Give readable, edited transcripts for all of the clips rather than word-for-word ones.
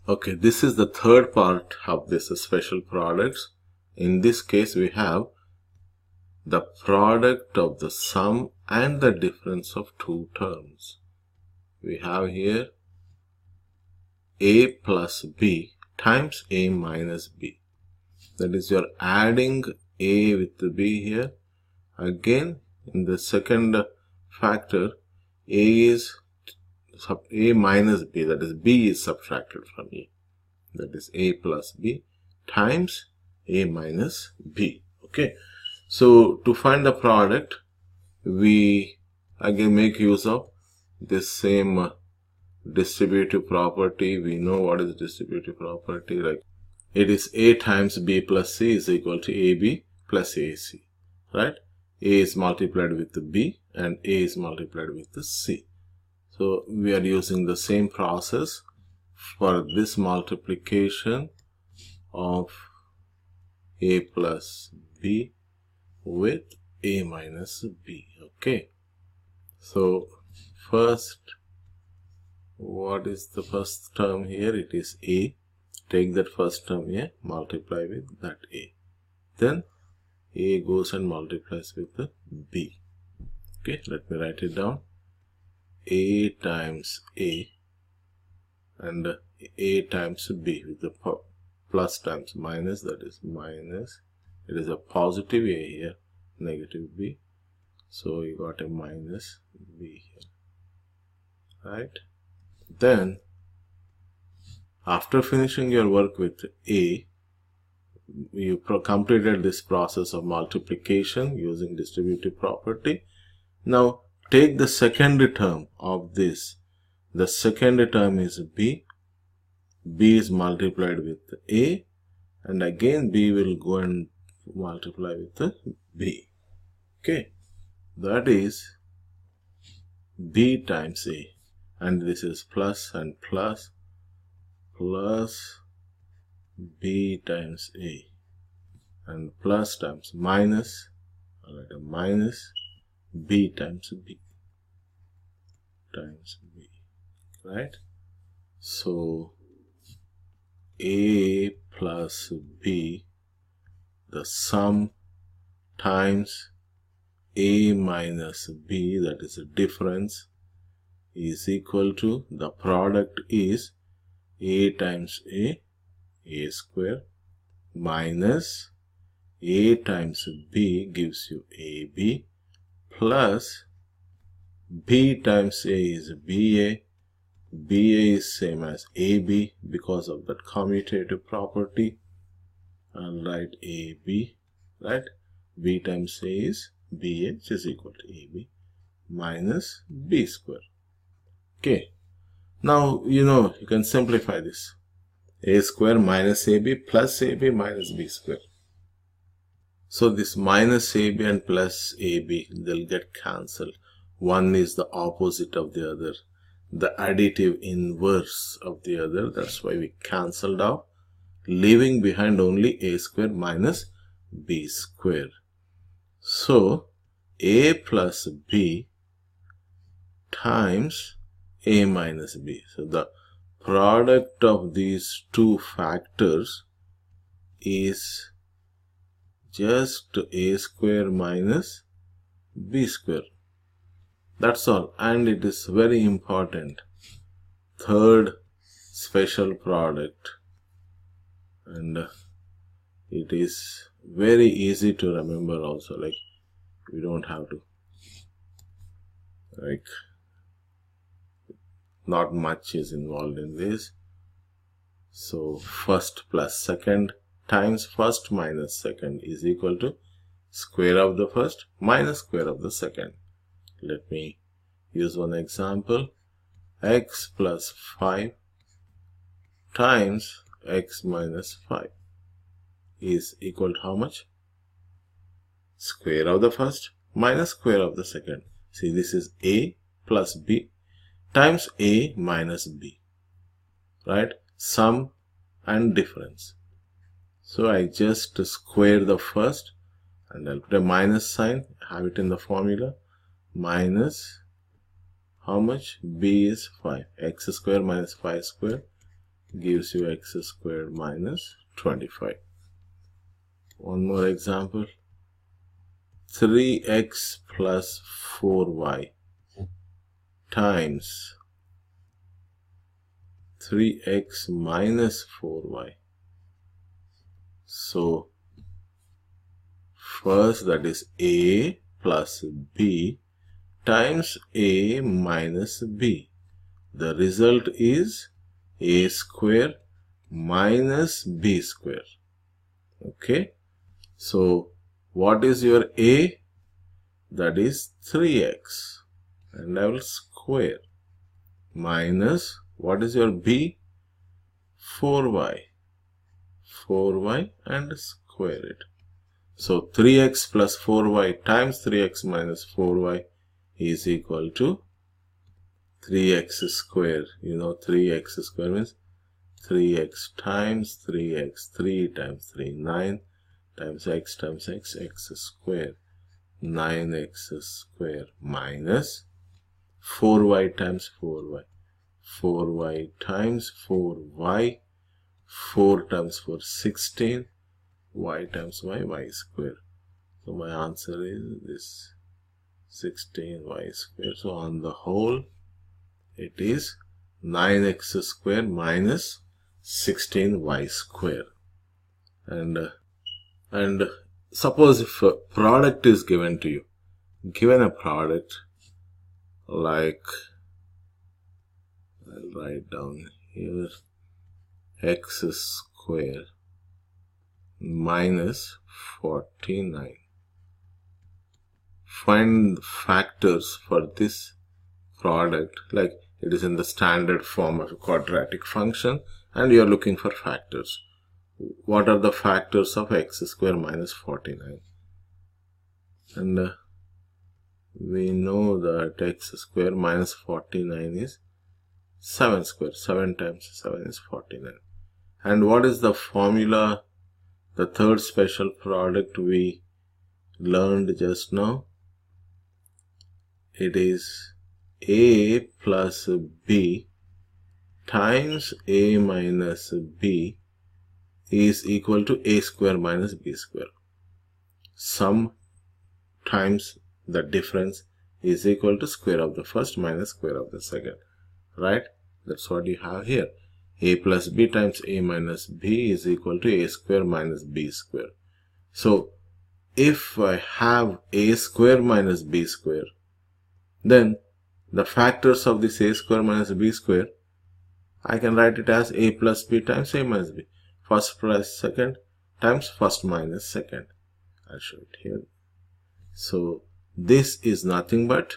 Okay, this is the third part of this special products. In this case, we have the product of the sum and the difference of two terms. We have here a plus b times a minus b. That is, you are adding a with b here. Again, in the second factor, a is a minus b, that is b is subtracted from a. That is a plus b times a minus b. Okay. So to find the product, we again make use of this same distributive property. We know what is distributive property, right? It is a times b plus c is equal to ab plus ac, right? A is multiplied with the b and a is multiplied with the c. So we are using the same process for this multiplication of a plus b with a minus b. Okay. So first, what is the first term here? It is a. Take that first term here, multiply with that a. Then a goes and multiplies with the b. Okay, let me write it down. A times a and a times b with the plus times minus, that is minus. It is a positive a here, negative b. So you got a minus b here, right? Then after finishing your work with a, you completed this process of multiplication using distributive property. Now take the second term of this. The second term is b. B is multiplied with a, and again b will go and multiply with the b. Okay, that is b times a, and this is plus and plus b times a, and plus times minus, a minus b times b, right? So a plus b, the sum times a minus b, that is a difference, is equal to, the product is a times a square, minus a times b gives you ab, plus b times a is ba. ba is same as ab because of that commutative property. I'll write ab, right? b times a is ba, which is equal to ab minus b square. Okay. Now, you can simplify this. A square minus ab plus ab minus b square. So this minus ab and plus ab, they'll get cancelled. One is the opposite of the other, the additive inverse of the other. That's why we cancelled out, leaving behind only a square minus b square. So a plus b times a minus b. So the product of these two factors is just a square minus b square. That's all. And it is very important. Third special product. And it is very easy to remember also. Like, we don't have to, like, not much is involved in this. So first plus second times first minus second is equal to square of the first minus square of the second. Let me use one example. X plus 5 times x minus 5 is equal to how much? Square of the first minus square of the second. See, this is a plus b times a minus b, right? Sum and difference. So I just square the first and I'll put a minus sign, have it in the formula, minus how much? B is 5, x square minus 5 square gives you x squared minus 25. One more example. 3x plus 4y times 3x minus 4y. So first, that is a plus b times a minus b. The result is a square minus b square. Okay. So what is your a? That is 3x, and I will square, minus what is your b? 4y, 4y, and square it. So 3x plus 4y times 3x minus 4y is equal to 3x square. You know 3x square means 3x times 3x, 3 times 3, 9 times x, x square, 9x square minus 4y times 4y, 4y times 4y, 4 times 4, 16, y times y square. So my answer is this 16y square. So on the whole, it is 9x square minus 16y square. And suppose if a product is given to you, given a product like, I'll write down here, x square minus 49. Find factors for this product, like it is in the standard form of a quadratic function and you are looking for factors. What are the factors of x square minus 49? And we know that x square minus 49 is 7 square. 7 times 7 is 49. And what is the formula? The third special product we learned just now. It is a plus b times a minus b is equal to a square minus b square. Sum times the difference is equal to square of the first minus square of the second. Right? That's what you have here. A plus b times a minus b is equal to a square minus b square. So if I have a square minus b square, then the factors of this a square minus b square, I can write it as a plus b times a minus b. First plus second times first minus second. I'll show it here. So this is nothing but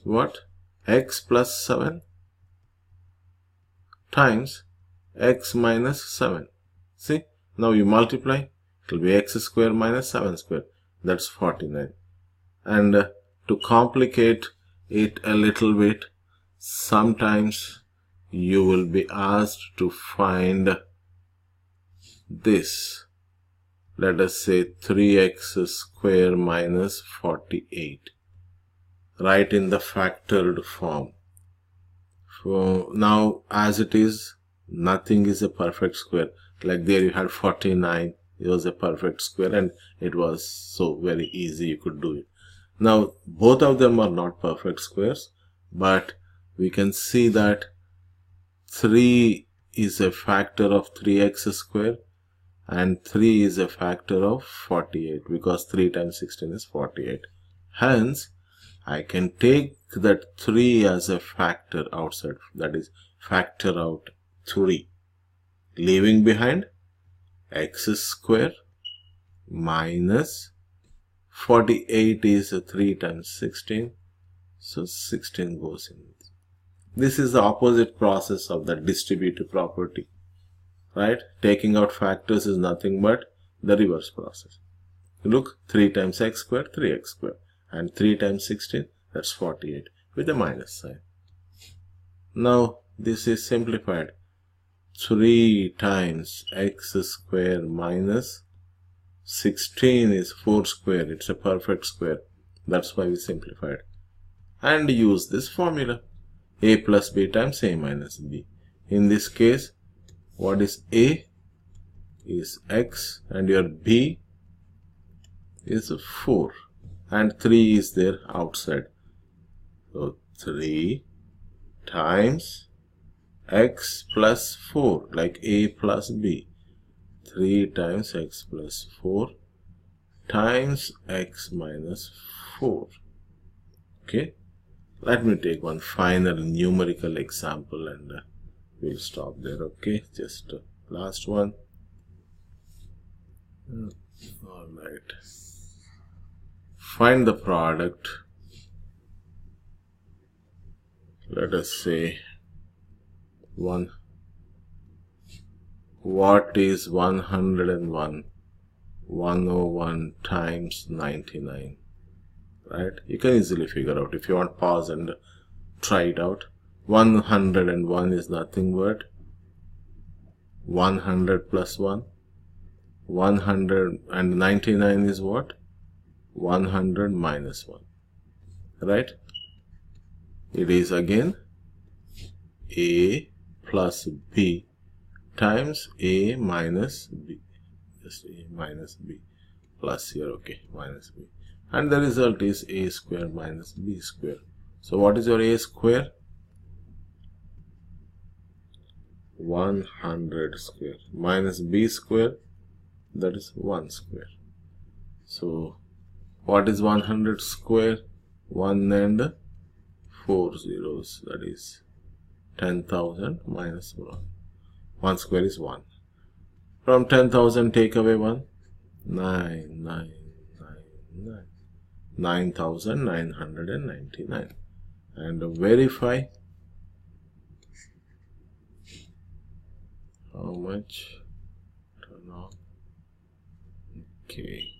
what? X plus 7 times x minus 7. See, now you multiply, it will be x square minus 7 square. That's 49. And to complicate it a little bit, sometimes you will be asked to find this. Let us say 3x square minus 48. Write in the factored form. So now as it is, nothing is a perfect square. Like there you had 49, it was a perfect square and it was so very easy, you could do it. Now both of them are not perfect squares, but we can see that 3 is a factor of 3x square and 3 is a factor of 48 because 3 times 16 is 48. Hence, I can take that 3 as a factor outside, that is factor out 3, leaving behind x square minus 48 is 3 times 16, so 16 goes in. This is the opposite process of the distributive property, right? Taking out factors is nothing but the reverse process. Look, 3 times x square, 3x square, and 3 times 16, that's 48 with a minus sign. Now this is simplified. 3 times x square minus 16 is 4 square. It's a perfect square. That's why we simplified. And use this formula. A plus b times a minus b. In this case, what is A is X and your B is 4 and 3 is there outside. So 3 times X plus 4, like A plus B. 3 times X plus 4 times X minus 4. Okay. Let me take one final numerical example and we'll stop there. Okay. Just last one. Alright. Find the product. Let us say what is 101 times 99, right? You can easily figure out. If you want, pause and try it out. 101 is nothing but 100 plus 1. 199 is what? 100 minus 1, right? It is again A plus B times A minus B. Just A minus B plus here, okay, minus B. And the result is A square minus B square. So what is your A square? 100 square minus B square, that is 1 square. So what is 100 square? 1 and 4 zeros, that is 10,000 minus 1. 1 square is 1. From 10,000 take away 1. 9,999. And verify how much. Turn on. Okay.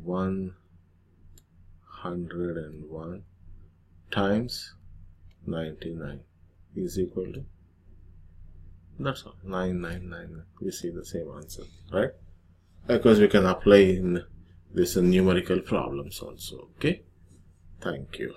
101 times 99 is equal to, that's all, 9999. We see the same answer, right? Because we can apply in this numerical problems also. Okay, thank you.